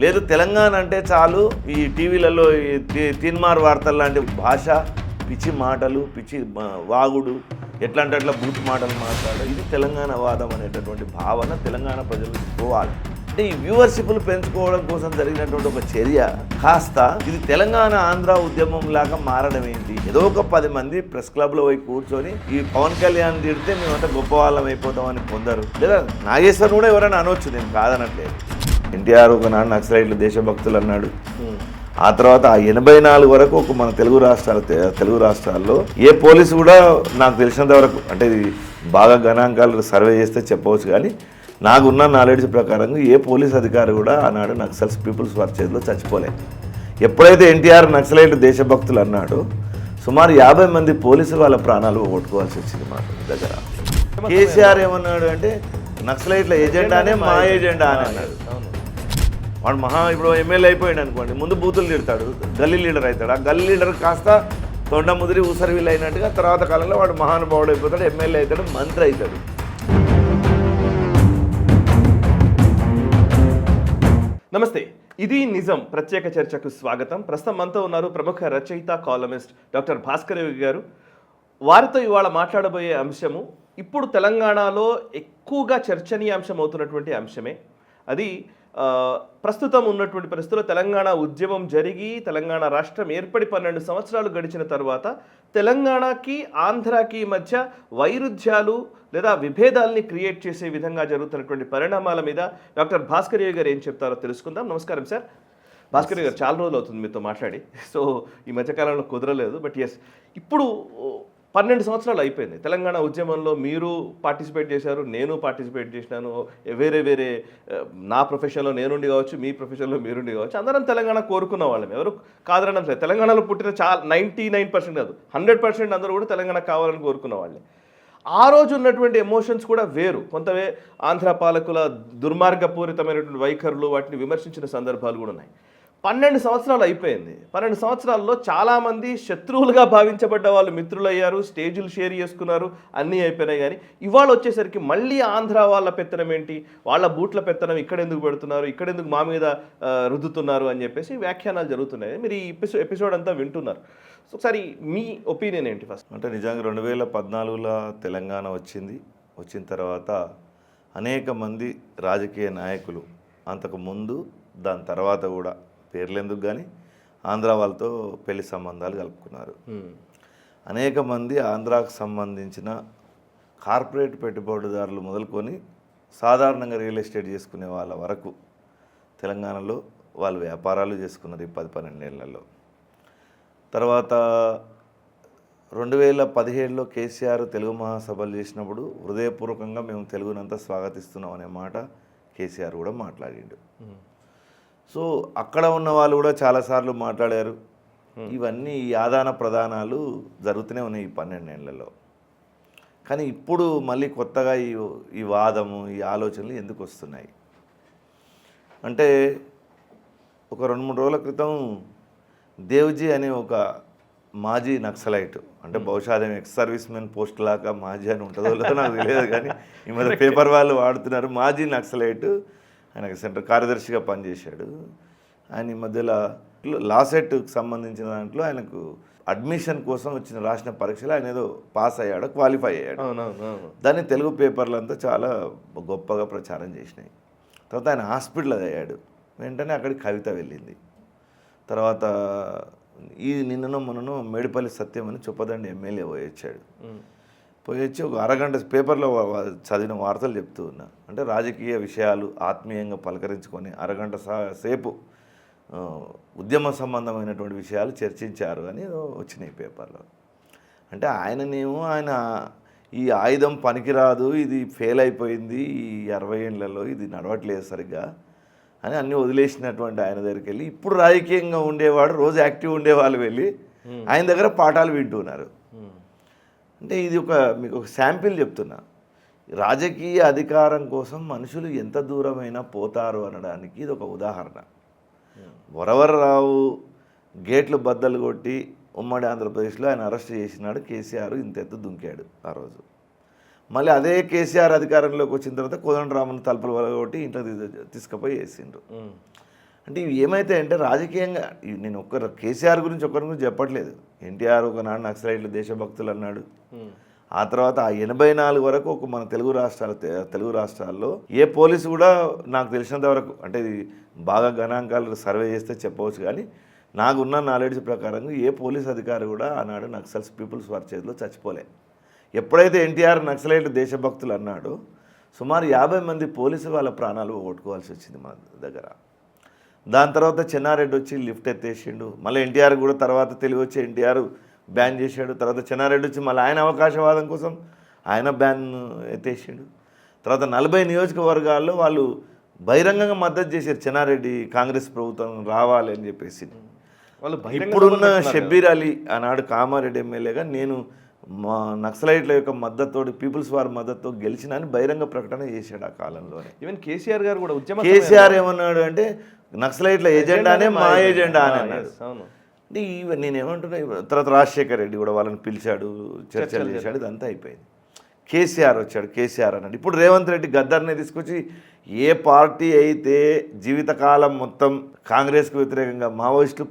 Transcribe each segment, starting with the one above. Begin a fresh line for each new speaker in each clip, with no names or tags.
లేదు తెలంగాణ అంటే చాలు ఈ టీవీలలో తీన్మార్ వార్తలు లాంటి భాష, పిచ్చి మాటలు, పిచ్చి వాగుడు, ఎట్లా అంటే అట్లా బూత్ మాటలు మాట్లాడడం, ఇది తెలంగాణ వాదం అనేటటువంటి భావన తెలంగాణ ప్రజలకు పోవాలి. అంటే ఈ వ్యూవర్షిప్లు పెంచుకోవడం కోసం జరిగినటువంటి ఒక చర్య కాస్త ఇది తెలంగాణ ఆంధ్ర ఉద్యమం లాగా మారడం ఏంటి? ఏదో ఒక 10 మంది ప్రెస్ క్లబ్లో పోయి కూర్చొని ఈ పవన్ కళ్యాణ్ తిడితే మేమంతా గొప్ప వాళ్ళం అయిపోతామని పొందరు. లేదా నాగేశ్వర్ కూడా ఎవరైనా అనొచ్చు, నేను కాదనట్లేదు. ఎన్టీఆర్ ఒకనాడు నక్సలైట్లు దేశభక్తులు అన్నాడు. ఆ తర్వాత 84 వరకు ఒక మన తెలుగు రాష్ట్రాల్లో ఏ పోలీసు కూడా నాకు తెలిసినంత వరకు, అంటే ఇది బాగా గణాంకాలు సర్వే చేస్తే చెప్పవచ్చు, కానీ నాకున్న నాలెడ్జ్ ప్రకారంగా ఏ పోలీస్ అధికారి కూడా ఆనాడు నక్సల్స్ పీపుల్స్ వార్ చేతిలో చచ్చిపోలేదు. ఎప్పుడైతే ఎన్టీఆర్ నక్సలైట్ దేశభక్తులు అన్నాడో సుమారు 50 మంది పోలీసులు వాళ్ళ ప్రాణాలు పోగొట్టుకోవాల్సి వచ్చింది మాట దగ్గర. కేసీఆర్ ఏమన్నాడు అంటే నక్సలైట్ల ఎజెండానే మా ఎజెండా అని అన్నాడు. వాడు ఇప్పుడు ఎమ్మెల్యే అయిపోయాడు అనుకోండి, ముందు బూతులు తిడతాడు, గల్లీ లీడర్ అవుతాడు. ఆ గల్లీ లీడర్ కాస్త తొండ ముదిరి ఊసరివిల్ అయినట్టుగా తర్వాత కాలంలో వాడు మహానుభావుడు అయిపోతాడు, ఎమ్మెల్యే అవుతాడు, మంత్రి అవుతాడు.
నమస్తే, ఇది నిజం ప్రత్యేక చర్చకు స్వాగతం. ప్రస్తుతం మనతో ఉన్నారు ప్రముఖ రచయిత, కాలమిస్ట్ డాక్టర్ భాస్కర్ గారు. వారితో ఇవాళ మాట్లాడబోయే అంశము ఇప్పుడు తెలంగాణలో ఎక్కువగా చర్చనీయాంశం అవుతున్నటువంటి అంశమే. అది ప్రస్తుతం ఉన్నటువంటి పరిస్థితుల్లో తెలంగాణ ఉద్యమం జరిగి తెలంగాణ రాష్ట్రం ఏర్పడి 12 సంవత్సరాలు గడిచిన తర్వాత తెలంగాణకి ఆంధ్రాకి మధ్య వైరుధ్యాలు లేదా విభేదాలని క్రియేట్ చేసే విధంగా జరుగుతున్నటువంటి పరిణామాల మీద డాక్టర్ భాస్కర్ గారు ఏం చెప్తారో తెలుసుకుందాం. నమస్కారం సార్. భాస్కర్ గారు, చాలా రోజులు అవుతుంది మీతో మాట్లాడి, సో ఈ మధ్యకాలంలో కుదరలేదు. బట్ ఎస్, ఇప్పుడు 12 సంవత్సరాలు అయిపోయింది. తెలంగాణ ఉద్యమంలో మీరు పార్టిసిపేట్ చేశారు, నేను పార్టిసిపేట్ చేసినాను. వేరే నా ప్రొఫెషన్లో నేనుండి కావచ్చు, మీ ప్రొఫెషన్లో మీరుండి కావచ్చు, అందరం తెలంగాణ కోరుకున్న వాళ్ళం, ఎవరు కాదనడం లేదు. తెలంగాణలో పుట్టిన 99% కాదు 100% అందరూ కూడా తెలంగాణ కావాలని కోరుకున్న వాళ్ళే. ఆ రోజు ఉన్నటువంటి ఎమోషన్స్ కూడా వేరు. కొంతవే ఆంధ్ర పాలకుల దుర్మార్గపూరితమైనటువంటి వైఖరులు, వాటిని విమర్శించిన సందర్భాలు కూడా ఉన్నాయి. 12 సంవత్సరాలు అయిపోయింది. 12 సంవత్సరాల్లో చాలామంది శత్రువులుగా భావించబడ్డ వాళ్ళు మిత్రులయ్యారు, స్టేజీలు షేర్ చేసుకున్నారు, అన్నీ అయిపోయినాయి. కానీ ఇవాళ వచ్చేసరికి మళ్ళీ ఆంధ్ర వాళ్ళ పెత్తనం ఏంటి, వాళ్ళ బూట్ల పెత్తనం ఇక్కడెందుకు పెడుతున్నారు, ఇక్కడెందుకు మా మీద రుద్దుతున్నారు అని చెప్పేసి వ్యాఖ్యానాలు జరుగుతున్నాయి. మీరు ఈ ఎపిసోడ్ అంతా వింటున్నారు. సో ఒకసారి మీ ఒపీనియన్ ఏంటి ఫస్ట్?
అంటే నిజంగా 2014లో తెలంగాణ వచ్చిన తర్వాత అనేక మంది రాజకీయ నాయకులు అంతకుముందు దాని తర్వాత కూడా పేర్లెందుకు కానీ ఆంధ్ర వాళ్ళతో పెళ్లి సంబంధాలు కలుపుకున్నారు. అనేక మంది ఆంధ్రాకు సంబంధించిన కార్పొరేట్ పెట్టుబడిదారులు మొదలుకొని సాధారణంగా రియల్ ఎస్టేట్ చేసుకునే వాళ్ళ వరకు తెలంగాణలో వాళ్ళు వ్యాపారాలు చేసుకున్నారు ఈ 10-12 ఏళ్లలో. తర్వాత 2017లో కేసీఆర్ తెలుగు మహాసభలు చేసినప్పుడు హృదయపూర్వకంగా మేము తెలుగునంతా స్వాగతిస్తున్నాం అనే మాట కేసీఆర్ కూడా మాట్లాడిండు. సో అక్కడ ఉన్న వాళ్ళు కూడా చాలాసార్లు మాట్లాడారు. ఇవన్నీ ఈ ఆదాన ప్రదానాలు జరుగుతూనే ఉన్నాయి ఈ 12 ఏళ్లలో. కానీ ఇప్పుడు మళ్ళీ కొత్తగా ఈ వాదము, ఈ ఆలోచనలు ఎందుకు వస్తున్నాయి అంటే, ఒక 2-3 రోజుల క్రితం దేవ్జీ అనే ఒక మాజీ నక్సలైట్, అంటే బహుశా అదే ఎక్స్ సర్వీస్ మెన్ పోస్ట్ లాగా మాజీ అని ఉంటుందో లేదో నాకు తెలియదు, కానీ ఈ మధ్య పేపర్ వాళ్ళు వాడుతున్నారు. మాజీ నక్సలైట్, ఆయనకు సెంటర్ కార్యదర్శిగా పనిచేశాడు. ఆయన ఈ మధ్యలో లాసెట్కి సంబంధించిన దాంట్లో ఆయనకు అడ్మిషన్ కోసం రాసిన పరీక్షలో ఆయన ఏదో పాస్ అయ్యాడు, క్వాలిఫై అయ్యాడు. దాన్ని తెలుగు పేపర్లు అంతా చాలా గొప్పగా ప్రచారం చేసినాయి. తర్వాత ఆయన హాస్పిటల్ అయ్యాడు. వెంటనే అక్కడికి కవిత వెళ్ళింది. తర్వాత నిన్ననో మొన్ననో మేడిపల్లి సత్యం అని చొప్పదండి ఎమ్మెల్యే పోయి వచ్చి ఒక అరగంట పేపర్లో చదివిన వార్తలు చెప్తూ ఉన్నా. అంటే రాజకీయ విషయాలు ఆత్మీయంగా పలకరించుకొని అరగంట సేపు ఉద్యమ సంబంధమైనటువంటి విషయాలు చర్చించారు అని వచ్చినాయి పేపర్లో. అంటే ఆయన ఈ ఆయుధం పనికిరాదు, ఇది ఫెయిల్ అయిపోయింది, ఈ 60 ఏళ్లలో ఇది నడవట్లేదు సరిగ్గా అని అన్నీ వదిలేసినటువంటి ఆయన దగ్గరికి వెళ్ళి ఇప్పుడు రాజకీయంగా ఉండేవాడు, రోజు యాక్టివ్ ఉండేవాళ్ళు వెళ్ళి ఆయన దగ్గర పాఠాలు వింటున్నారు. అంటే ఇది మీకు ఒక శాంపిల్ చెప్తున్నా. రాజకీయ అధికారం కోసం మనుషులు ఎంత దూరమైనా పోతారు అనడానికి ఇది ఒక ఉదాహరణ. వరవరరావు గేట్లు బద్దలు కొట్టి ఉమ్మడి ఆంధ్రప్రదేశ్లో ఆయన అరెస్ట్ చేసినాడు. కేసీఆర్ ఇంతెత్తు దుంకాడు ఆ రోజు. మళ్ళీ అదే కేసీఆర్ అధికారంలోకి వచ్చిన తర్వాత కోదండరామన్ తలుపుల కొట్టి ఇంట్లో తీసుకుపోయి వేసిండ్రు. అంటే ఇవి ఏమైతే అంటే రాజకీయంగా నేను కేసీఆర్ గురించి ఒక్కరి గురించి చెప్పట్లేదు. ఎన్టీఆర్ ఒకనాడు నక్సలైట్లు దేశభక్తులు అన్నాడు. ఆ తర్వాత ఆ 84 వరకు ఒక మన తెలుగు రాష్ట్రాల్లో ఏ పోలీసు కూడా నాకు తెలిసినంత వరకు, అంటే ఇది బాగా గణాంకాలు సర్వే చేస్తే చెప్పవచ్చు, కానీ నాకున్న నాలెడ్జ్ ప్రకారంగా ఏ పోలీస్ అధికారి కూడా ఆనాడు నక్సల్స్ పీపుల్స్ వార్ చేతిలో చచ్చిపోలే. ఎప్పుడైతే ఎన్టీఆర్ నక్సలైట్లు దేశభక్తులు అన్నాడో సుమారు 50 మంది పోలీసులు వాళ్ళ ప్రాణాలు పోగొట్టుకోవాల్సి వచ్చింది మన దగ్గర. దాని తర్వాత చెన్నారెడ్డి వచ్చి లిఫ్ట్ ఎత్తేసిండు. మళ్ళీ ఎన్టీఆర్ కూడా తర్వాత తెలివి వచ్చి ఎన్టీఆర్ బ్యాన్ చేశాడు. తర్వాత చెన్నారెడ్డి వచ్చి మళ్ళీ ఆయన అవకాశవాదం కోసం ఆయన బ్యాన్ ఎత్తేసిండు. తర్వాత 40 నియోజకవర్గాల్లో వాళ్ళు బహిరంగంగా మద్దతు చేశారు చెన్నారెడ్డి కాంగ్రెస్ ప్రభుత్వం రావాలి అని చెప్పేసి.
వాళ్ళు
ఇప్పుడున్న షబ్బీర్ అలీ ఆనాడు కామారెడ్డి ఎమ్మెల్యేగా నేను మా నక్సలైట్ల యొక్క మద్దతుతో పీపుల్స్ వార్ మద్దతుతో గెలిచినని బహిరంగ ప్రకటన చేశాడు ఆ కాలంలోనే.
ఈవెన్ కేసీఆర్ గారు కూడా
కేసీఆర్ ఏమన్నాడు అంటే నక్సలైట్ల ఎజెండానే మా ఎజెండా అని అన్నాడు. అంటే నేను ఏమంటున్నా, తర్వాత రాజశేఖర్ రెడ్డి కూడా వాళ్ళని పిలిచాడు, చర్చలు చేశాడు, ఇదంతా అయిపోయింది. కేసీఆర్ వచ్చాడు, కేసీఆర్ అన్నాడు. ఇప్పుడు రేవంత్ రెడ్డి గద్దర్ని తీసుకొచ్చి ఏ పార్టీ అయితే జీవితకాలం మొత్తం కాంగ్రెస్కు వ్యతిరేకంగా మావోయిస్టులు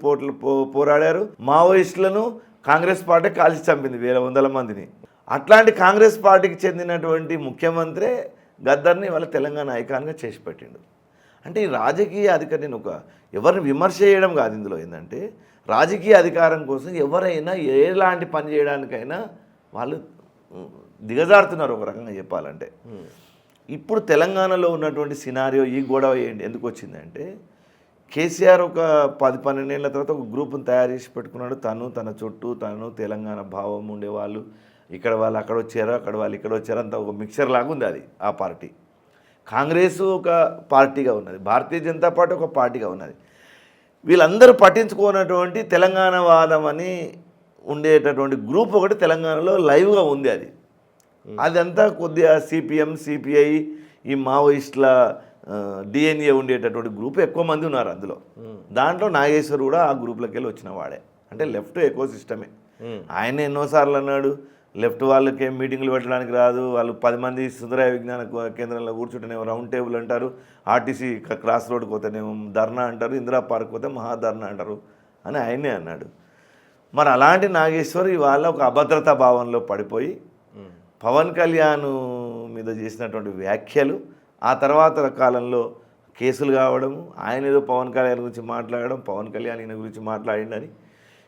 పోరాడారు, మావోయిస్టులను కాంగ్రెస్ పార్టీ కాల్చి చంపింది 100 మందిని. అట్లాంటి కాంగ్రెస్ పార్టీకి చెందినటువంటి ముఖ్యమంత్రి గద్దర్ని వాళ్ళ తెలంగాణ ఐకాన్గా చేసి పెట్టిండు. అంటే ఈ రాజకీయ అధికారం, నేను ఎవరిని విమర్శ చేయడం కాదు, ఇందులో ఏంటంటే రాజకీయ అధికారం కోసం ఎవరైనా ఎలాంటి పని చేయడానికైనా వాళ్ళు దిగజారుతున్నారు ఒక రకంగా చెప్పాలంటే. ఇప్పుడు తెలంగాణలో ఉన్నటువంటి సినారియో ఈ గొడవ ఎందుకు వచ్చిందంటే కేసీఆర్ ఒక 10-12 ఏళ్ళ తర్వాత ఒక గ్రూప్ను తయారు చేసి పెట్టుకున్నాడు. తన చుట్టూ తెలంగాణ భావం ఉండేవాళ్ళు, ఇక్కడ వాళ్ళు అక్కడ వచ్చారు, అక్కడ వాళ్ళు ఇక్కడ వచ్చారు, అంత ఒక మిక్చర్ లాగా ఉంది అది. ఆ పార్టీ కాంగ్రెస్ ఒక పార్టీగా ఉన్నది, భారతీయ జనతా పార్టీ ఒక పార్టీగా ఉన్నది. వీళ్ళందరూ పట్టించుకున్నటువంటి తెలంగాణ వాదం అని ఉండేటటువంటి గ్రూప్ ఒకటి తెలంగాణలో లైవ్గా ఉంది. అదంతా కొద్దిగా సిపిఎం, సిపిఐ, ఈ మావోయిస్టుల డిఎన్ఏ ఉండేటటువంటి గ్రూప్ ఎక్కువ మంది ఉన్నారు అందులో. దాంట్లో నాగేశ్వర్ కూడా ఆ గ్రూప్లోకి వెళ్ళి వచ్చిన వాడే. అంటే లెఫ్ట్ ఎక్కువ సిస్టమే. ఆయన ఎన్నోసార్లు అన్నాడు లెఫ్ట్ వాళ్ళకి ఏం మీటింగ్లు పెట్టడానికి రాదు, వాళ్ళు 10 మంది సుందరయ్య విజ్ఞాన కేంద్రంలో కూర్చుంటేనేమో రౌండ్ టేబుల్ అంటారు, ఆర్టీసీ క్రాస్ రోడ్కి పోతేనేమో ధర్నా అంటారు, ఇందిరా పార్క్ పోతే మహాధర్నా అంటారు అని ఆయనే అన్నాడు. మరి అలాంటి నాగేశ్వర్ ఇవాళ ఒక అభద్రతా భావంలో పడిపోయి పవన్ కళ్యాణ్ మీద చేసినటువంటి వ్యాఖ్యలు, ఆ తర్వాత కాలంలో కేసులు కావడము, ఆయన ఏదో పవన్ కళ్యాణ్ గురించి మాట్లాడడం, పవన్ కళ్యాణ్ ఈయన గురించి మాట్లాడిండని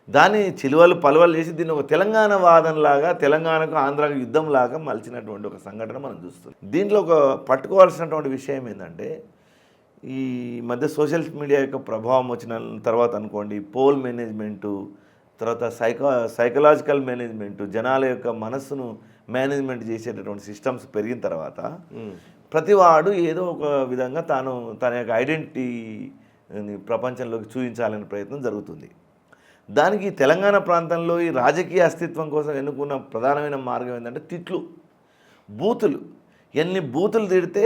దాన్ని చిలువలు పలువలు చేసి దీన్ని ఒక తెలంగాణ వాదనలాగా, తెలంగాణకు ఆంధ్రాకు యుద్ధంలాగా మలిచినటువంటి ఒక సంఘటన మనం చూస్తున్నాం. దీంట్లో ఒక పట్టుకోవాల్సినటువంటి విషయం ఏంటంటే ఈ మధ్య సోషల్ మీడియా యొక్క ప్రభావం వచ్చిన తర్వాత అనుకోండి, పోల్ మేనేజ్మెంటు, తర్వాత సైకలాజికల్ మేనేజ్మెంటు, జనాల యొక్క మనస్సును మేనేజ్మెంట్ చేసేటటువంటి సిస్టమ్స్ పెరిగిన తర్వాత ప్రతివాడు ఏదో ఒక విధంగా తన యొక్క ఐడెంటిటీని ప్రపంచంలోకి చూపించాలనే ప్రయత్నం జరుగుతుంది. దానికి తెలంగాణ ప్రాంతంలో ఈ రాజకీయ అస్తిత్వం కోసం ఎన్నుకున్న ప్రధానమైన మార్గం ఏంటంటే తిట్లు, బూతులు. ఎన్ని బూతులు తిడితే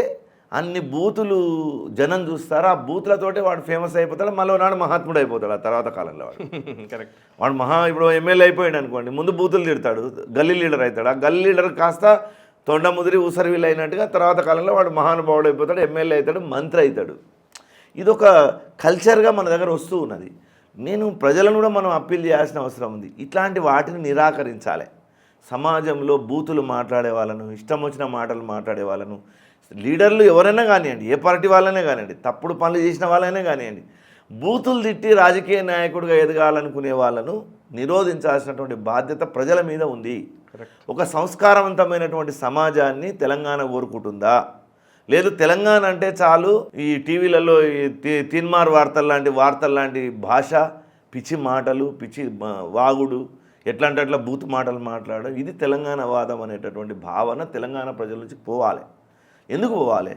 అన్ని బూతులు జనం చూస్తారు, ఆ బూతులతోటే వాడు ఫేమస్ అయిపోతాడు, మళ్ళీ నాడు మహాత్ముడు అయిపోతాడు ఆ తర్వాత కాలంలో. వాడు
కరెక్ట్.
వాడు ఇప్పుడు ఎమ్మెల్యే అయిపోయాడు అనుకోండి, ముందు బూతులు తిడతాడు, గల్లీ లీడర్ అవుతాడు, ఆ గల్లీ లీడర్ కాస్త తొండ ముదిరి ఊసరవిల్లు అయినట్టుగా తర్వాత కాలంలో వాడు మహానుభావుడు అయిపోతాడు, ఎమ్మెల్యే అవుతాడు, మంత్రి అవుతాడు. ఇదొక కల్చర్గా మన దగ్గర వస్తూ ఉన్నది. నేను ప్రజలను కూడా మనం అప్పీల్ చేయాల్సిన అవసరం ఉంది. ఇట్లాంటి వాటిని నిరాకరించాలి. సమాజంలో బూతులు మాట్లాడే వాళ్ళను, ఇష్టం వచ్చిన మాటలు మాట్లాడే వాళ్ళను, లీడర్లు ఎవరైనా కానివ్వండి, ఏ పార్టీ వాళ్ళనే కానివ్వండి, తప్పుడు పనులు చేసిన వాళ్ళైనా కానివ్వండి, బూతులు తిట్టి రాజకీయ నాయకుడిగా ఎదగాలనుకునే వాళ్ళను నిరోధించాల్సినటువంటి బాధ్యత ప్రజల మీద ఉంది. ఒక సంస్కారవంతమైనటువంటి సమాజాన్ని తెలంగాణ కోరుకుంటుందా? లేదు తెలంగాణ అంటే చాలు ఈ టీవీలలో తీన్మార్ వార్తలు లాంటి భాష, పిచ్చి మాటలు, పిచ్చి వాగుడు, ఎట్లా అంటే అట్లా బూత్ మాటలు మాట్లాడడం, ఇది తెలంగాణ వాదం అనేటటువంటి భావన తెలంగాణ ప్రజల నుంచి పోవాలి. ఎందుకు పోవాలి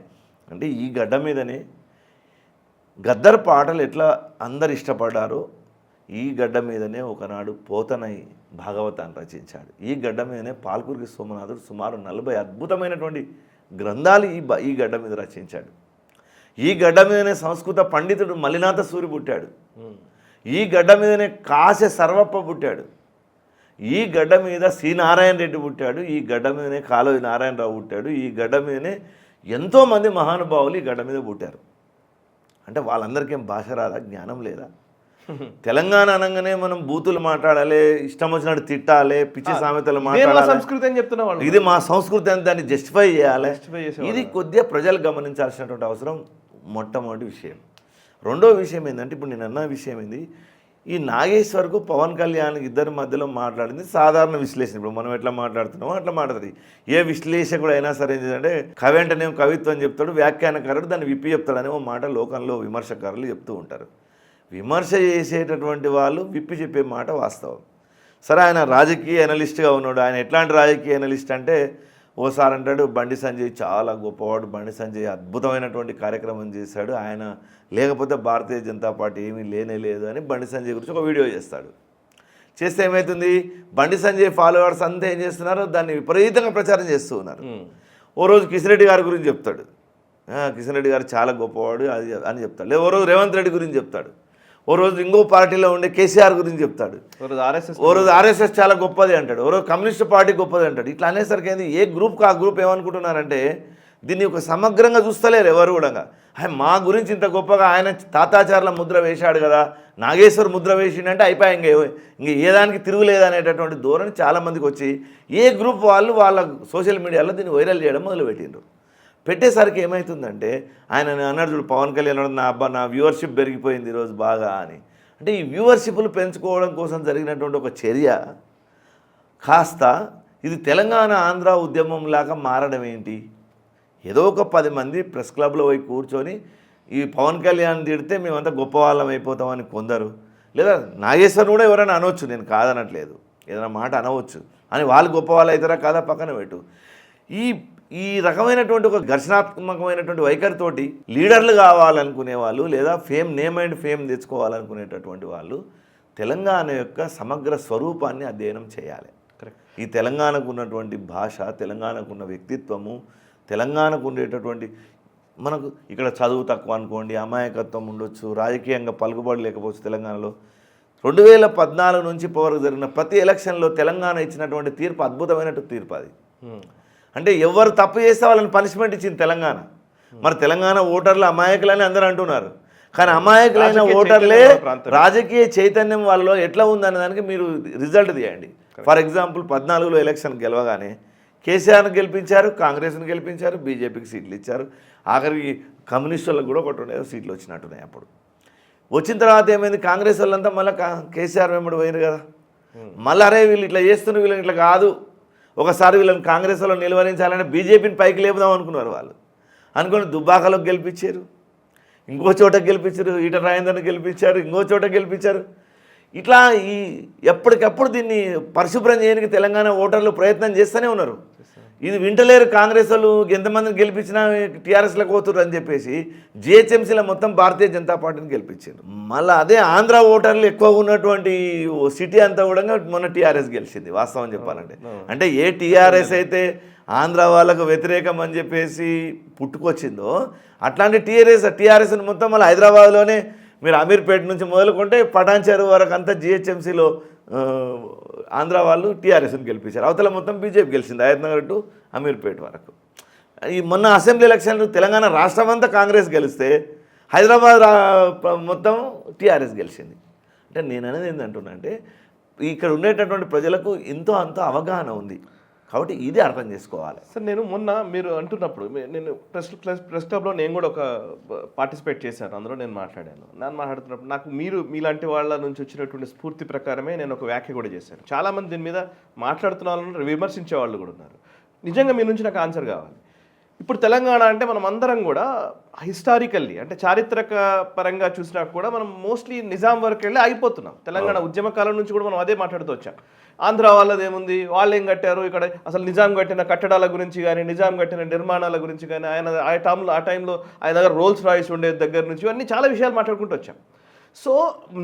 అంటే ఈ గడ్డ మీదనే గద్దర్ పాటలు ఎట్లా అందరు ఇష్టపడ్డారో ఈ గడ్డ మీదనే ఒకనాడు పోతనై భాగవతాన్ని రచించాడు. ఈ గడ్డ మీదనే పాల్కురికి సోమనాథుడు సుమారు 40 అద్భుతమైనటువంటి గ్రంథాలు ఈ గడ్డ మీద రచించాడు. ఈ గడ్డ మీదనే సంస్కృత పండితుడు మల్లినాథ సూరి పుట్టాడు. ఈ గడ్డ మీదనే కాశ సర్వప్ప పుట్టాడు. ఈ గడ్డ మీద సి నారాయణ రెడ్డి పుట్టాడు. ఈ గడ్డ మీదనే కాళోజీ నారాయణరావు పుట్టాడు. ఈ గడ్డ మీదనే ఎంతోమంది మహానుభావులు ఈ గడ్డ మీద పుట్టారు. అంటే వాళ్ళందరికీ ఏం భాష రాదా, జ్ఞానం లేదా? తెలంగాణ అనగానే మనం బూతులు మాట్లాడాలి, ఇష్టం వచ్చినట్టు తిట్టాలి, పిచ్చి సామెతలు
ఇదే మా
మాట్లాడాలి,
సంస్కృతి అని చెప్తున్న వాళ్ళు
ఇది మా సంస్కృతి అని దాన్ని జస్టిఫై చేయాలి.
Justify చేసేవాళ్ళు.
ఇది కొద్దిగా ప్రజలు గమనించాల్సినటువంటి అవసరం మొట్టమొదటి విషయం. రెండో విషయం ఏంటంటే, ఇప్పుడు నేను అన్న విషయం ఏంది, ఈ నాగేశ్వర్కు పవన్ కళ్యాణ్ ఇద్దరి మధ్యలో మాట్లాడింది సాధారణ విశ్లేషణ. ఇప్పుడు మనం ఎట్లా మాట్లాడుతున్నామో అట్లా మాట్లాడుతుంది. ఏ విశ్లేషకుడు అయినా సరే ఏంటంటే కవి అంటేనేమో కవిత్వం చెప్తాడు, వ్యాఖ్యానకారుడు దాన్ని విప్పి చెప్తాడనే ఓ మాట లోకంలో విమర్శకారులు చెప్తూ ఉంటారు. విమర్శ చేసేటటువంటి వాళ్ళు విప్పి చెప్పే మాట వాస్తవం. సరే, ఆయన రాజకీయ అనలిస్ట్గా ఉన్నాడు. ఆయన ఎట్లాంటి రాజకీయ అనలిస్ట్ అంటే, ఓసారి అంటాడు బండి సంజయ్ చాలా గొప్పవాడు, బండి సంజయ్ అద్భుతమైనటువంటి కార్యక్రమం చేశాడు, ఆయన లేకపోతే భారతీయ జనతా పార్టీ ఏమీ లేనే లేదు అని బండి సంజయ్ గురించి ఒక వీడియో చేస్తాడు. చేస్తే ఏమవుతుంది, బండి సంజయ్ ఫాలోవర్స్ అంతా ఏం చేస్తున్నారు, దాన్ని విపరీతంగా ప్రచారం చేస్తూ ఉన్నారు. ఓ రోజు కిషన్ రెడ్డి గారి గురించి చెప్తాడు, కిషన్ రెడ్డి గారు చాలా గొప్పవాడు అది అని చెప్తాడు. లేదా ఓ రోజు రేవంత్ రెడ్డి గురించి చెప్తాడు. ఓ రోజు ఇంకో పార్టీలో ఉండే కేసీఆర్ గురించి చెప్తాడు. ఓ రోజు ఆర్ఎస్ఎస్ చాలా గొప్పది అంటాడు. ఓ రోజు కమ్యూనిస్ట్ పార్టీ గొప్పది అంటాడు. ఇట్లా అనేసరికి ఏంది, ఏ గ్రూప్కి ఆ గ్రూప్ ఏమనుకుంటున్నారంటే దీన్ని ఒక సమగ్రంగా చూస్తలేరు ఎవరు కూడా. మా గురించి ఇంత గొప్పగా ఆయన తాతాచార్ల ముద్ర వేశాడు కదా, నాగేశ్వర్ ముద్ర వేసిండంటే అయిపోయి ఇంక ఏ దానికి తిరుగులేదు అనేటటువంటి ధోరణి చాలామందికి వచ్చి ఏ గ్రూప్ వాళ్ళు వాళ్ళ సోషల్ మీడియాలో దీన్ని వైరల్ చేయడం మొదలుపెట్టిండ్రు. పెట్టేసరికి ఏమవుతుందంటే, ఆయన అన్నాడు చూడు పవన్ కళ్యాణ్, నా వ్యూవర్షిప్ పెరిగిపోయింది ఈరోజు బాగా అని. అంటే ఈ వ్యూవర్షిప్లు పెంచుకోవడం కోసం జరిగినటువంటి ఒక చర్య కాస్త ఇది తెలంగాణ ఆంధ్ర ఉద్యమం లాగా మారడం ఏంటి? ఏదో ఒక 10 మంది ప్రెస్ క్లబ్లో పోయి కూర్చొని ఈ పవన్ కళ్యాణ్ తిడితే మేమంతా గొప్ప వాళ్ళం అయిపోతామని కొందరు, లేదా నాగేశ్వర్ కూడా ఎవరైనా అనవచ్చు, నేను కాదనట్లేదు, ఏదైనా మాట అనవచ్చు అని వాళ్ళు గొప్ప వాళ్ళు అవుతారా కాదా పక్కన పెట్టు. ఈ రకమైనటువంటి ఒక ఘర్షణాత్మకమైనటువంటి వైఖరితోటి లీడర్లు కావాలనుకునే వాళ్ళు, లేదా నేమ్ అండ్ ఫేమ్ తెచ్చుకోవాలనుకునేటటువంటి వాళ్ళు తెలంగాణ యొక్క సమగ్ర స్వరూపాన్ని అధ్యయనం చేయాలి. ఈ తెలంగాణకు ఉన్నటువంటి భాష, తెలంగాణకు ఉన్న వ్యక్తిత్వము, తెలంగాణకు ఉండేటటువంటి మనకు ఇక్కడ చదువు తక్కువ అనుకోండి, అమాయకత్వం ఉండొచ్చు, రాజకీయంగా పలుకుబడి లేకపోవచ్చు. తెలంగాణలో 2014 నుంచి పోవరకు జరిగిన ప్రతి ఎలక్షన్లో తెలంగాణ ఇచ్చినటువంటి తీర్పు అద్భుతమైన తీర్పు అది. అంటే ఎవరు తప్పు చేస్తే వాళ్ళని పనిష్మెంట్ ఇచ్చింది తెలంగాణ. మరి తెలంగాణ ఓటర్లు అమాయకులని అందరూ అంటున్నారు, కానీ అమాయకులైన ఓటర్లే రాజకీయ చైతన్యం వాళ్ళలో ఎట్లా ఉందనే దానికి మీరు రిజల్ట్ తీయండి. ఫర్ ఎగ్జాంపుల్ 14లో ఎలక్షన్ గెలవగానే కేసీఆర్ని గెలిపించారు, కాంగ్రెస్ని గెలిపించారు, బీజేపీకి సీట్లు ఇచ్చారు, ఆఖరికి కమ్యూనిస్టులకు కూడా ఒకటి సీట్లు వచ్చినట్టున్నాయి. అప్పుడు వచ్చిన తర్వాత ఏమైంది, కాంగ్రెస్ వాళ్ళంతా మళ్ళీ కేసీఆర్ వెంబడి పోయినారు కదా. మళ్ళీ అరే వీళ్ళు ఇట్లా చేస్తున్నారు, వీళ్ళని ఇట్లా కాదు, ఒకసారి వీళ్ళని కాంగ్రెస్లో నిలువరించాలని బీజేపీని పైకి లేపుదాం అనుకున్నారు వాళ్ళు. అనుకుని దుబ్బాకలోకి గెలిపించారు, ఇంకో చోట గెలిపించారు, ఈటల రాజేందర్ని గెలిపించారు, ఇంకో చోట గెలిపించారు. ఇట్లా ఎప్పటికప్పుడు దీన్ని పరిశుభ్రం చేయడానికి తెలంగాణ ఓటర్లు ప్రయత్నం చేస్తూనే ఉన్నారు. ఇది వింటలేరు కాంగ్రెస్ వాళ్ళు, ఎంతమందిని గెలిపించినా టీఆర్ఎస్లకు పోతున్నారు అని చెప్పేసి జిహెచ్ఎంసీలో మొత్తం భారతీయ జనతా పార్టీని గెలిపించారు. మళ్ళీ అదే ఆంధ్ర ఓటర్లు ఎక్కువ ఉన్నటువంటి సిటీ అంతా కూడా మొన్న టీఆర్ఎస్ గెలిచింది వాస్తవం చెప్పాలంటే. అంటే ఏ టీఆర్ఎస్ అయితే ఆంధ్ర వాళ్ళకు వ్యతిరేకం అని చెప్పేసి పుట్టుకొచ్చిందో అట్లాంటి టీఆర్ఎస్ని మొత్తం మళ్ళీ హైదరాబాద్లోనే మీరు అమీర్పేట నుంచి మొదలుకుంటే పటాన్చెరు వరకు అంతా జిహెచ్ఎంసీలో ఆంధ్ర వాళ్ళు టీఆర్ఎస్ని గెలిపించారు. అవతల మొత్తం బీజేపీ గెలిచింది, హయత్నగర్ టు అమీర్పేట వరకు. ఈ మొన్న అసెంబ్లీ ఎలక్షన్లు తెలంగాణ రాష్ట్రం అంతా కాంగ్రెస్ గెలిస్తే హైదరాబాద్ మొత్తం టీఆర్ఎస్ గెలిచింది. అంటే నేను అనేది ఏంటంటున్నా అంటే, ఇక్కడ ఉండేటటువంటి ప్రజలకు ఎంతో అంత అవగాహన ఉంది కాబట్టి ఇది అర్థం చేసుకోవాలి.
సార్, నేను మొన్న మీరు అంటున్నప్పుడు నేను ప్రెస్ క్లబ్లో నేను కూడా ఒక పార్టిసిపేట్ చేశాను, అందులో నేను మాట్లాడుతున్నప్పుడు నాకు మీలాంటి వాళ్ళ నుంచి వచ్చినటువంటి స్ఫూర్తి ప్రకారమే నేను ఒక వ్యాఖ్య కూడా చేశాను. చాలామంది దీని మీద మాట్లాడుతున్న వాళ్ళు, విమర్శించే వాళ్ళు కూడా ఉన్నారు. నిజంగా మీ నుంచి నాకు ఆన్సర్ కావాలి. ఇప్పుడు తెలంగాణ అంటే మనం అందరం కూడా హిస్టారికల్లీ అంటే చారిత్రక పరంగా చూసినా కూడా మనం మోస్ట్లీ నిజాం వరకు వెళ్ళి అయిపోతున్నాం. తెలంగాణ ఉద్యమ కాలం నుంచి కూడా మనం అదే మాట్లాడుతూ వచ్చాం. ఆంధ్ర వాళ్ళది ఏముంది, వాళ్ళు ఏం కట్టారు, ఇక్కడ అసలు నిజాం కట్టిన కట్టడాల గురించి కానీ, నిజాం కట్టిన నిర్మాణాల గురించి కానీ, ఆయన ఆ టైంలో ఆయన దగ్గర రోల్స్ రాయిస్ ఉండే దగ్గర నుంచి ఇవన్నీ చాలా విషయాలు మాట్లాడుకుంటూ వచ్చాం. సో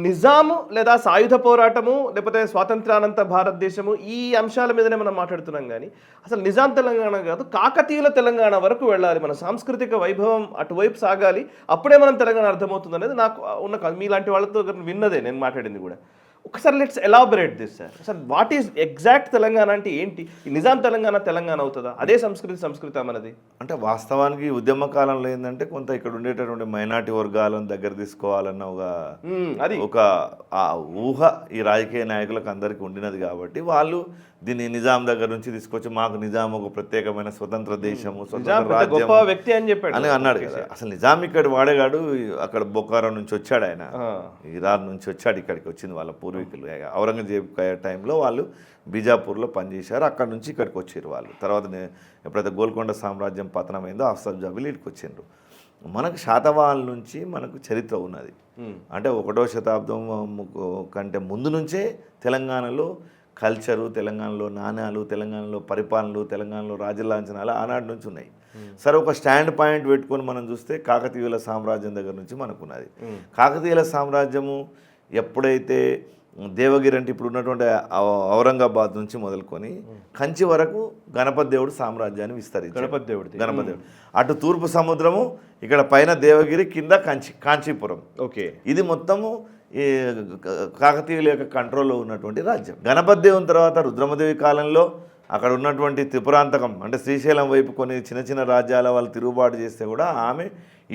నిజాము లేదా సాయుధ పోరాటము లేకపోతే స్వాతంత్రానంత భారతదేశము ఈ అంశాల మీదనే మనం మాట్లాడుతున్నాం. కానీ అసలు నిజాం తెలంగాణ కాదు, కాకతీయుల తెలంగాణ వరకు వెళ్ళాలి, మన సాంస్కృతిక వైభవం అటువైపు సాగాలి, అప్పుడే మనం తెలంగాణ అర్థమవుతుంది అనేది నాకు ఉన్న మీలాంటి వాళ్ళతో విన్నదే నేను మాట్లాడింది కూడా. ఒకసారి let's elaborate this sir. Sir what is exact Telangana అంటే ఏంటి? ఈ నిజాం తెలంగాణ తెలంగాణ అవుతుందా? అదే సంస్కృతి మనది.
అంటే వాస్తవానికి ఉద్యమ కాలంలో ఏంటంటే కొంత ఇక్కడ ఉండేటటువంటి మైనార్టీ వర్గాలను దగ్గర తీసుకోవాలన్న
అది
ఒక ఆ ఊహ ఈ రాజకీయ నాయకులకు అందరికీ ఉండినది కాబట్టి వాళ్ళు దీన్ని నిజాం దగ్గర నుంచి తీసుకొచ్చి మాకు నిజాం ఒక ప్రత్యేకమైన స్వతంత్ర దేశము, స్వతంత్ర
గొప్ప
రాజ్యం
వ్యక్తి అని చెప్పాడు
అని అన్నాడు కదా. అసలు నిజాం ఇక్కడ వాడేగాడు, అక్కడ బొకారో నుంచి వచ్చాడు ఆయన, ఇరాన్ నుంచి వచ్చాడు, ఇక్కడికి వచ్చింది వాళ్ళ పూర్వీకులు. ఔరంగజేబ్ టైంలో వాళ్ళు బీజాపూర్లో పనిచేశారు, అక్కడ నుంచి ఇక్కడికి వచ్చారు వాళ్ళు. తర్వాత ఎప్పుడైతే గోల్కొండ సామ్రాజ్యం పతనమైందో అఫ్జల్ జాబిలు ఇక్కడికి వచ్చిండ్రు. మనకు శాతవాహనుల నుంచి మనకు చరిత్ర ఉన్నది. అంటే 1వ శతాబ్దం కంటే ముందు నుంచే తెలంగాణలో కల్చరు, తెలంగాణలో నాణ్యాలు, తెలంగాణలో పరిపాలనలు, తెలంగాణలో రాజలాంఛనాలు ఆనాటి నుంచి ఉన్నాయి. సరే, ఒక స్టాండ్ పాయింట్ పెట్టుకొని మనం చూస్తే కాకతీయుల సామ్రాజ్యం దగ్గర నుంచి మనకున్నది. కాకతీయుల సామ్రాజ్యము ఎప్పుడైతే దేవగిరి అంటే ఇప్పుడు ఉన్నటువంటి ఔరంగాబాద్ నుంచి మొదలుకొని కంచి వరకు గణపతి దేవుడు సామ్రాజ్యాన్ని విస్తరించాడు. గణపతి దేవుడు అటు తూర్పు సముద్రము, ఇక్కడ పైన దేవగిరి, కింద కాంచీపురం.
ఓకే,
ఇది మొత్తము ఈ కాకతీయుల యొక్క కంట్రోల్లో ఉన్నటువంటి రాజ్యం. గణపతి దేవుని తర్వాత రుద్రమదేవి కాలంలో అక్కడ ఉన్నటువంటి త్రిపురాంతకం అంటే శ్రీశైలం వైపు కొన్ని చిన్న చిన్న రాజ్యాల వాళ్ళు తిరుగుబాటు చేస్తే కూడా ఆమె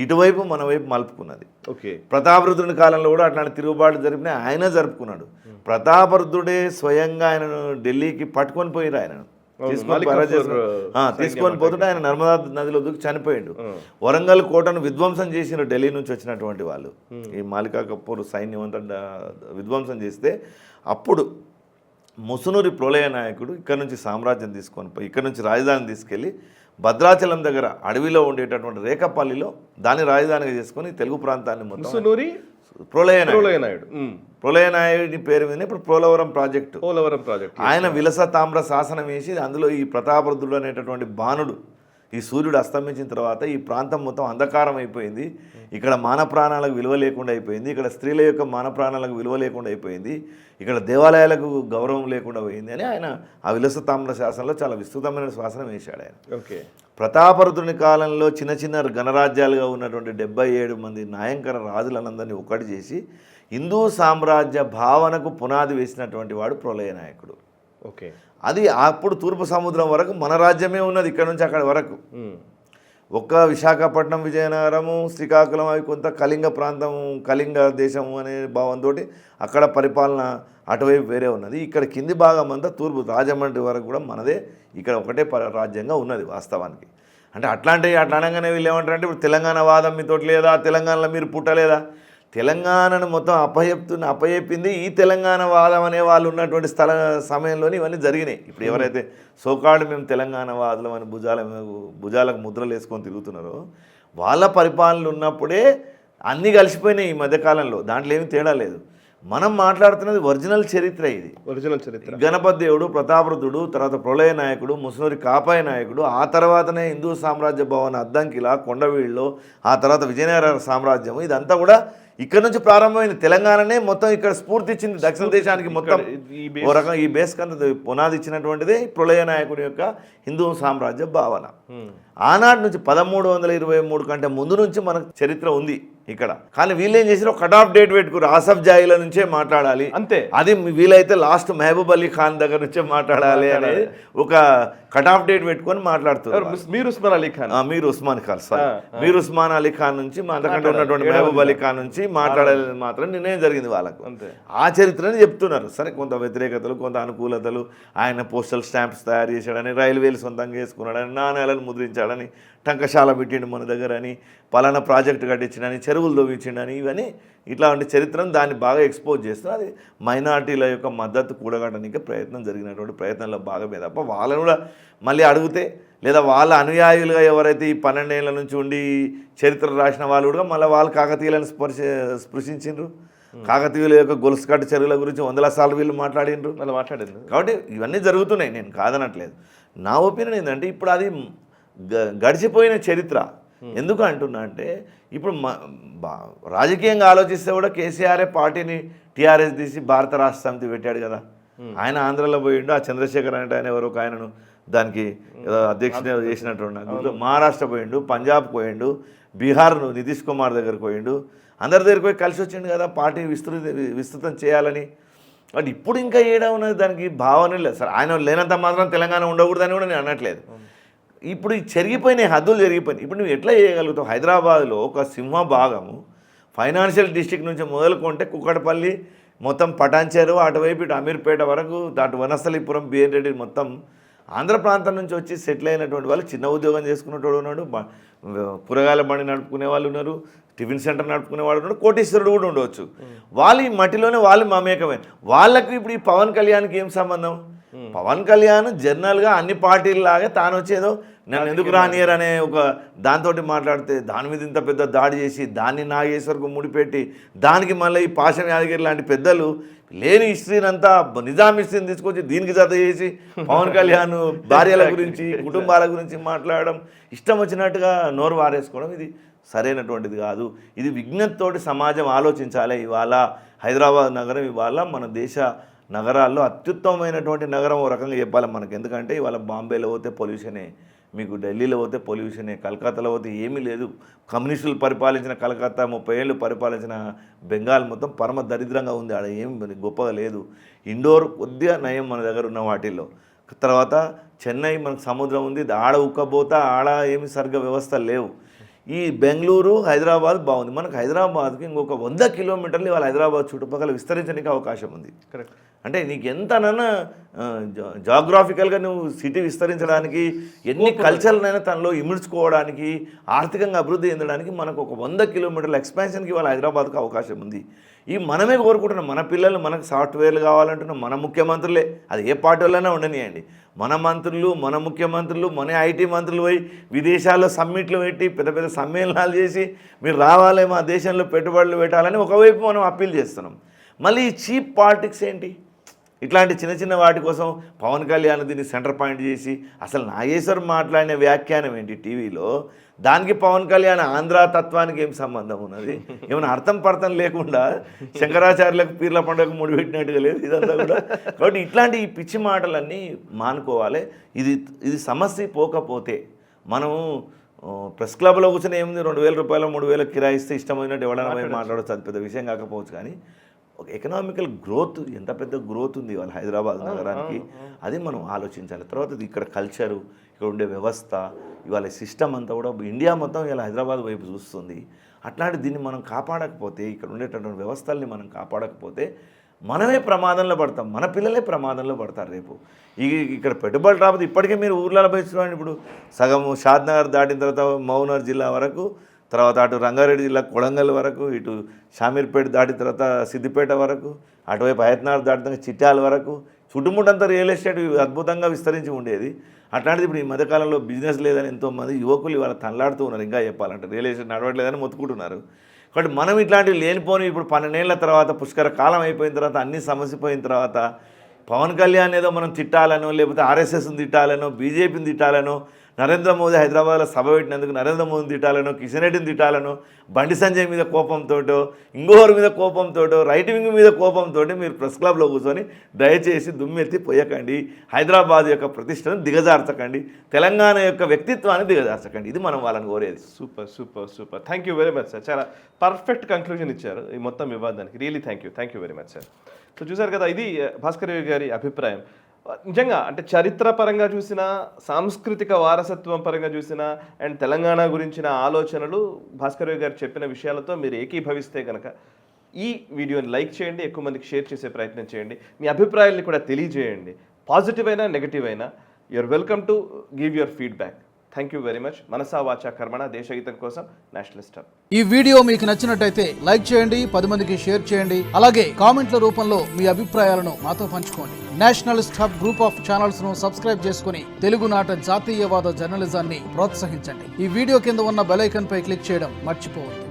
ఇటువైపు మన వైపు మలుపుకున్నది.
ఓకే,
ప్రతాపరుద్రుని కాలంలో కూడా అట్లాంటి తిరుగుబాటు జరిపిన ఆయన జరుపుకున్నాడు. ప్రతాపరుద్రుడే స్వయంగా ఆయనను ఢిల్లీకి పట్టుకొని పోయిరు, ఆయనను తీసుకొని పోతుంటే ఆయన నర్మదా నదిలో దూకి చనిపోయాడు. వరంగల్ కోటను విధ్వంసం చేసిన ఢిల్లీ నుంచి వచ్చినటువంటి వాళ్ళు ఈ మాలికా కపూర్ సైన్యం అంతా విధ్వంసం చేస్తే అప్పుడు ముసునూరి ప్రళయ నాయకుడు ఇక్కడ నుంచి సామ్రాజ్యం తీసుకొని పోయి ఇక్కడ నుంచి రాజధాని తీసుకెళ్ళి భద్రాచలం దగ్గర అడవిలో ఉండేటటువంటి రేకపల్లిలో దాన్ని రాజధానిగా చేసుకొని తెలుగు ప్రాంతాన్ని మొత్తం ప్రళయనాయుడి పేరు మీద ఇప్పుడు పోలవరం ప్రాజెక్టు ఆయన విలస తామ్ర శాసనం వేసి అందులో ఈ ప్రతాపరుద్రుడు అనేటటువంటి బాణుడు ఈ సూర్యుడు అస్తమించిన తర్వాత ఈ ప్రాంతం మొత్తం అంధకారం అయిపోయింది, ఇక్కడ మాన ప్రాణాలకు విలువ లేకుండా అయిపోయింది, ఇక్కడ స్త్రీల యొక్క మాన ప్రాణాలకు విలువ లేకుండా అయిపోయింది, ఇక్కడ దేవాలయాలకు గౌరవం లేకుండా పోయింది అని ఆయన ఆ విలస తామ్ర శాసనంలో చాలా విస్తృతమైన శాసనం వేశాడు ఆయన.
ఓకే,
ప్రతాపరుద్రుని కాలంలో చిన్న చిన్న గణరాజ్యాలుగా ఉన్నటువంటి 77 మంది నాయంకర రాజులందరినీ ఒకటి చేసి హిందూ సామ్రాజ్య భావనకు పునాది వేసినటువంటి వాడు ప్రళయ నాయకుడు.
ఓకే,
అది అప్పుడు తూర్పు సముద్రం వరకు మన రాజ్యమే ఉన్నది, ఇక్కడ నుంచి అక్కడ వరకు. ఒక్క విశాఖపట్నం, విజయనగరము, శ్రీకాకుళం అవి కొంత కళింగ ప్రాంతం, కళింగ దేశము అనే భావంతో అక్కడ పరిపాలన అటువైపు వేరే ఉన్నది. ఇక్కడ కింది భాగం అంతా తూర్పు రాజమండ్రి వరకు కూడా మనదే, ఇక్కడ ఒకటే రాజ్యంగా ఉన్నది వాస్తవానికి. అంటే అట్లా అనగానే వీళ్ళు ఏమంటారంటే ఇప్పుడు తెలంగాణ వాదం మీతోటి లేదా, తెలంగాణలో మీరు పుట్టలేదా? తెలంగాణను మొత్తం అప్పచెప్పింది ఈ తెలంగాణ వాదం అనే వాళ్ళు ఉన్నటువంటి సమయంలోనే ఇవన్నీ జరిగినాయి. ఇప్పుడు ఎవరైతే సోకాడు మేము తెలంగాణ వాదులం అని భుజాలకు ముద్రలు వేసుకొని తిరుగుతున్నారో వాళ్ళ పరిపాలనలు ఉన్నప్పుడే అన్నీ కలిసిపోయినాయి ఈ మధ్యకాలంలో, దాంట్లో ఏమీ తేడా లేదు. మనం మాట్లాడుతున్నది ఒరిజినల్ చరిత్ర, ఇది
ఒరిజినల్ చరిత్ర.
గణపతి దేవుడు, ప్రతాపరుద్రుడు, తర్వాత ప్రళయ నాయకుడు, ముసునూరి కాపాయ నాయకుడు, ఆ తర్వాతనే హిందూ సామ్రాజ్య భవన్ అద్దంకిలా, కొండవీళ్ళలో, ఆ తర్వాత విజయనగర సామ్రాజ్యం, ఇదంతా కూడా ఇక్కడ నుంచి ప్రారంభమైన తెలంగాణనే మొత్తం ఇక్కడ స్ఫూర్తి ఇచ్చింది దక్షిణ దేశానికి మొత్తం. ఓ రకం ఈ బేస్ కంత పునాది ఇచ్చినటువంటిదే ప్రళయ నాయకుడి యొక్క హిందూ సామ్రాజ్య భావన. ఆనాటి నుంచి 1323 కంటే ముందు నుంచి మనకు చరిత్ర ఉంది ఇక్కడ. కానీ వీళ్ళు ఏం చేసారు, కట్ ఆఫ్ డేట్ పెట్టుకురు, ఆసఫ్ జాయిల నుంచే మాట్లాడాలి అంతే, అది వీలైతే లాస్ట్ మహబూబ్ అలీ ఖాన్ దగ్గర నుంచే మాట్లాడాలి అనేది ఒక కట్ ఆఫ్ డేట్ పెట్టుకొని మాట్లాడుతున్నారు.
మీర్ ఉస్మాన్ అలీ ఖాన్
మీర్ ఉస్మాన్ అలీ ఖాన్ నుంచి అంతకంటే ఉన్నటువంటి మహబూబ్ అలీ ఖాన్ నుంచి మాట్లాడాలని మాత్రం నిర్ణయం జరిగింది వాళ్ళకు. ఆ చరిత్రని చెప్తున్నారు. సరే, కొంత వ్యతిరేకతలు, కొంత అనుకూలతలు, ఆయన పోస్టల్ స్టాంప్స్ తయారు చేశాడని, రైల్వేలు సొంతంగా వేసుకున్నాడని, నాణ్యాలను ముద్రించాడని, టంకశాల పెట్టిండు మన దగ్గర అని, పలానా ప్రాజెక్టు కట్టించిండని, చెరువులు తవ్వించిండని, ఇవన్నీ ఇట్లాంటి చరిత్రను దాన్ని బాగా ఎక్స్పోజ్ చేస్తూ అది మైనార్టీల యొక్క మద్దతు కూడగట్టడానికి జరిగినటువంటి ప్రయత్నంలో భాగమే తప్ప వాళ్ళని కూడా మళ్ళీ అడిగితే లేదా వాళ్ళ అనుయాయులుగా ఎవరైతే ఈ 12 ఏళ్ళ నుంచి ఉండి చరిత్ర రాసిన వాళ్ళు కూడా మళ్ళీ వాళ్ళు కాకతీయులను స్పృశించిండ్రు. కాకతీయుల యొక్క గొలుసు కట్టు చెరువుల గురించి 100 సార్లు వీళ్ళు మాట్లాడిండ్రు. కాబట్టి ఇవన్నీ జరుగుతున్నాయి, నేను కాదనట్లేదు. నా ఒపీనియన్ ఏంటంటే ఇప్పుడు అది గడిచిపోయిన చరిత్ర. ఎందుకు అంటున్నా అంటే ఇప్పుడు రాజకీయంగా ఆలోచిస్తే కూడా కేసీఆర్ పార్టీని టీఆర్ఎస్ తీసి భారత రాష్ట్ర సమితి పెట్టాడు కదా. ఆయన ఆంధ్రలో పోయిండు, ఆ చంద్రశేఖర్ అంటే ఆయన ఎవరో ఆయనను దానికి అధ్యక్షుడు చేసినట్టు, మహారాష్ట్ర పోయిండు, పంజాబ్ పోయిండు, బీహార్ నితీష్ కుమార్ దగ్గరకు పోయిండు, అందరి దగ్గరికి పోయి కలిసి వచ్చిండు కదా పార్టీని విస్తృతం చేయాలని. బట్ ఇప్పుడు ఇంకా ఏడా ఉన్నది దానికి భావన లేదు సార్. ఆయన లేనంత మాత్రం తెలంగాణ ఉండకూడదని కూడా నేను అనట్లేదు. ఇప్పుడు ఈ చెరిగిపోయినాయి, హద్దులు జరిగిపోయినాయి. ఇప్పుడు నువ్వు ఎట్లా చేయగలుగుతావు? హైదరాబాద్లో ఒక సింహ భాగము ఫైనాన్షియల్ డిస్ట్రిక్ట్ నుంచి మొదలుకుంటే కుక్కడపల్లి మొత్తం పటాన్చేరు అటువైపు ఇటు అమీర్పేట వరకు అటు వనస్థలీపురం బిఎన్ రెడ్డి మొత్తం ఆంధ్ర ప్రాంతం నుంచి వచ్చి సెటిల్ అయినటువంటి వాళ్ళు, చిన్న ఉద్యోగం చేసుకునేటోడు ఉన్నాడు, కూరగాయల బండి నడుపుకునే వాళ్ళు ఉన్నారు, టిఫిన్ సెంటర్ నడుపుకునే వాళ్ళు ఉన్నారు, కోటీశ్వరుడు కూడా ఉండవచ్చు. వాళ్ళు ఈ మట్టిలోనే వాళ్ళు మమేకమైన వాళ్ళకు ఇప్పుడు ఈ పవన్ కళ్యాణ్కి ఏం సంబంధం? పవన్ కళ్యాణ్ జనరల్గా అన్ని పార్టీలలాగా తాను వచ్చేదో నన్ను ఎందుకు రానియర్ అనే ఒక దాంతో మాట్లాడితే దాని మీద ఇంత పెద్ద దాడి చేసి దాన్ని నాగేశ్వరకు ముడిపెట్టి దానికి మళ్ళీ ఈ పాషం యాదగిరి లాంటి పెద్దలు లేని హిస్టరీని అంతా నిజాం హిస్టరీని తీసుకొచ్చి దీనికి జత చేసి పవన్ కళ్యాణ్ భార్యల గురించి కుటుంబాల గురించి మాట్లాడడం, ఇష్టం వచ్చినట్టుగా నోరు వారేసుకోవడం ఇది సరైనటువంటిది కాదు. ఇది విజ్ఞతతోటి సమాజం ఆలోచించాలి. ఇవాళ హైదరాబాద్ నగరం ఇవాళ మన దేశ నగరాల్లో అత్యుత్తమమైనటువంటి నగరం ఓ రకంగా చెప్పాలి మనకు. ఎందుకంటే ఇవాళ బాంబేలో పోతే పొల్యూషనే, మీకు ఢిల్లీలో పోతే పొల్యూషనే, కలకత్తాలో పోతే ఏమీ లేదు. కమ్యూనిస్టులు పరిపాలించిన కలకత్తా, 30 ఏళ్ళు పరిపాలించిన బెంగాల్ మొత్తం పరమ దరిద్రంగా ఉంది. ఆడ ఏం గొప్పగా లేదు. ఇండోర్ కొద్దిగా నయం మన దగ్గర ఉన్న వాటిల్లో. తర్వాత చెన్నై మనకు సముద్రం ఉంది, ఆడ ఉక్కబోతా, ఆడ ఏమి సరిగ్గా వ్యవస్థలు లేవు. ఈ బెంగళూరు హైదరాబాద్ బాగుంది. మనకు హైదరాబాద్కి ఇంకొక 100 కిలోమీటర్లు ఇవాళ హైదరాబాద్ చుట్టుపక్కల విస్తరించడానికి అవకాశం ఉంది.
కరెక్ట్.
అంటే నీకు ఎంతనన్నా జాగ్రాఫికల్గా నువ్వు సిటీ విస్తరించడానికి, ఎన్ని కల్చర్లైనా తనలో ఇముడ్చుకోవడానికి, ఆర్థికంగా అభివృద్ధి చెందడానికి మనకు ఒక 100 కిలోమీటర్ల ఎక్స్పాన్షన్కి ఇవాళ హైదరాబాద్కు అవకాశం ఉంది. ఈ మనమే కోరుకుంటున్నాం. మన పిల్లలు మనకు సాఫ్ట్వేర్లు కావాలంటున్నాం. మన ముఖ్యమంత్రులే, అది ఏ పార్టీ వల్లైనా ఉండనియండి, మన మంత్రులు, మన ముఖ్యమంత్రులు, మన ఐటీ మంత్రులు పోయి విదేశాల్లో సమ్మిట్లు పెట్టి పెద్ద పెద్ద సమ్మేళనాలు చేసి మీరు రావాలి, మా దేశంలో పెట్టుబడులు పెట్టాలని ఒకవైపు మనం అప్పీల్ చేస్తున్నాం. మళ్ళీ ఈ చీప్ పాలిటిక్స్ ఏంటి? ఇట్లాంటి చిన్న చిన్న వాటి కోసం పవన్ కళ్యాణ్ దీన్ని సెంటర్ పాయింట్ చేసి అసలు నాగేశ్వర్ మాట్లాడిన వ్యాఖ్యానం ఏంటి టీవీలో? దానికి పవన్ కళ్యాణ్ ఆంధ్ర తత్వానికి ఏం సంబంధం ఉన్నది? ఏమైనా అర్థం పర్థం లేకుండా శంకరాచార్యులకు పీర్ల పండుగకు ముడిపెట్టినట్టుగా లేదు ఇదంతా కూడా. కాబట్టి ఇట్లాంటి ఈ పిచ్చి మాటలన్నీ మానుకోవాలి. ఇది సమస్య పోకపోతే మనము ప్రెస్ క్లబ్లో కూర్చొని ఏముంది, 2,000 రూపాయలు 3,000 కిరాయిస్తే ఇష్టమైనట్టు ఎవరైనా మాట్లాడవచ్చు, అది పెద్ద విషయం కాకపోవచ్చు. కానీ ఒక ఎకనామికల్ గ్రోత్, ఎంత పెద్ద గ్రోత్ ఉంది వాళ్ళ హైదరాబాద్ నగరానికి, అది మనం ఆలోచించాలి. తర్వాత ఇక్కడ కల్చరు, ఇక్కడ ఉండే వ్యవస్థ, ఇవాళ సిస్టమ్ అంతా కూడా ఇండియా మొత్తం ఇలా హైదరాబాద్ వైపు చూస్తుంది. అట్లాంటి దీన్ని మనం కాపాడకపోతే, ఇక్కడ ఉండేటటువంటి వ్యవస్థల్ని మనం కాపాడకపోతే మనమే ప్రమాదంలో పడతాం, మన పిల్లలే ప్రమాదంలో పడతారు రేపు. ఇక్కడ పెట్టుబడులు రాకపోతే ఇప్పటికే మీరు ఊర్లలో పోయి చూడండి. ఇప్పుడు సగము షాద్నగర్ దాటిన తర్వాత మహబూబ్నగర్ జిల్లా వరకు, తర్వాత అటు రంగారెడ్డి జిల్లా కొడంగల్ వరకు, ఇటు షామీర్పేట దాటిన తర్వాత సిద్దిపేట వరకు, అటువైపు హయత్నార్ దాటిన చిట్యాల వరకు చుట్టుముట్టంతా రియల్ ఎస్టేట్ అద్భుతంగా విస్తరించి ఉండేది. అట్లాంటిది ఇప్పుడు ఈ మధ్యకాలంలో బిజినెస్ లేదని ఎంతోమంది యువకులు ఇవాళ తనలాడుతూ ఉన్నారు. ఇంకా చెప్పాలంటే రియల్ ఎస్టేట్ నడవట్లేదని మొత్తుకుంటున్నారు. కాబట్టి మనం ఇట్లాంటివి లేనిపోని ఇప్పుడు 12 ఏళ్ల తర్వాత పుష్కర కాలం అయిపోయిన తర్వాత, అన్నీ సమసిపోయిన తర్వాత పవన్ కళ్యాణ్ ఏదో మనం తిట్టాలనో, లేకపోతే ఆర్ఎస్ఎస్ని తిట్టాలనో, బీజేపీని తిట్టాలనో, నరేంద్ర మోదీ హైదరాబాద్లో సభ పెట్టినందుకు నరేంద్ర మోదీని తిట్టాలనో, కిషన్ రెడ్డిని తిట్టాలనో, బండి సంజయ్ మీద కోపంతో, ఇంకోరి మీద కోపంతో, రైట్ వింగ్ మీద కోపంతో మీరు ప్రెస్ క్లబ్లో కూర్చొని దయచేసి దుమ్మెత్తి పోయకండి. హైదరాబాద్ యొక్క ప్రతిష్టను దిగజార్చకండి, తెలంగాణ యొక్క వ్యక్తిత్వాన్ని దిగజార్చకండి. ఇది మనం వాళ్ళని కోరేది.
Super super super. Thank you very much sir. చాలా పర్ఫెక్ట్ కంక్లూజన్ ఇచ్చారు ఈ మొత్తం వివాదానికి. Really thank you very much sir. So చూసారు కదా, ఇది భాస్కర్ రావు గారి అభిప్రాయం. నిజంగా అంటే చరిత్ర పరంగా చూసినా, సాంస్కృతిక వారసత్వం పరంగా చూసినా, అండ్ తెలంగాణ గురించిన ఆలోచనలు భాస్కర్ రావు గారు చెప్పిన విషయాలతో మీరు ఏకీభవిస్తే కనుక ఈ వీడియోని లైక్ చేయండి, ఎక్కువ మందికి షేర్ చేసే ప్రయత్నం చేయండి, మీ అభిప్రాయాల్ని కూడా తెలియజేయండి. పాజిటివ్ అయినా నెగిటివ్ అయినా you're welcome to give your feedback. Thank you very much. మనసా వాచా కర్మణ, దేశహితం కోసం నేషనలిస్ట్ హబ్.
ఈ వీడియో మీకు నచ్చినట్టయితే లైక్ చేయండి, 10 మందికి షేర్ చేయండి. అలాగే కామెంట్ల రూపంలో మీ అభిప్రాయాలను మాతో పంచుకోండి. Nationalist hub group of channels ను సబ్స్క్రైబ్ చేసుకుని తెలుగునాట జాతీయవాద జర్నలిజాన్ని ప్రోత్సహించండి. ఈ వీడియో కింద ఉన్న బెల్ ఐకాన్ పై క్లిక్ చేయడం మర్చిపోవద్దు.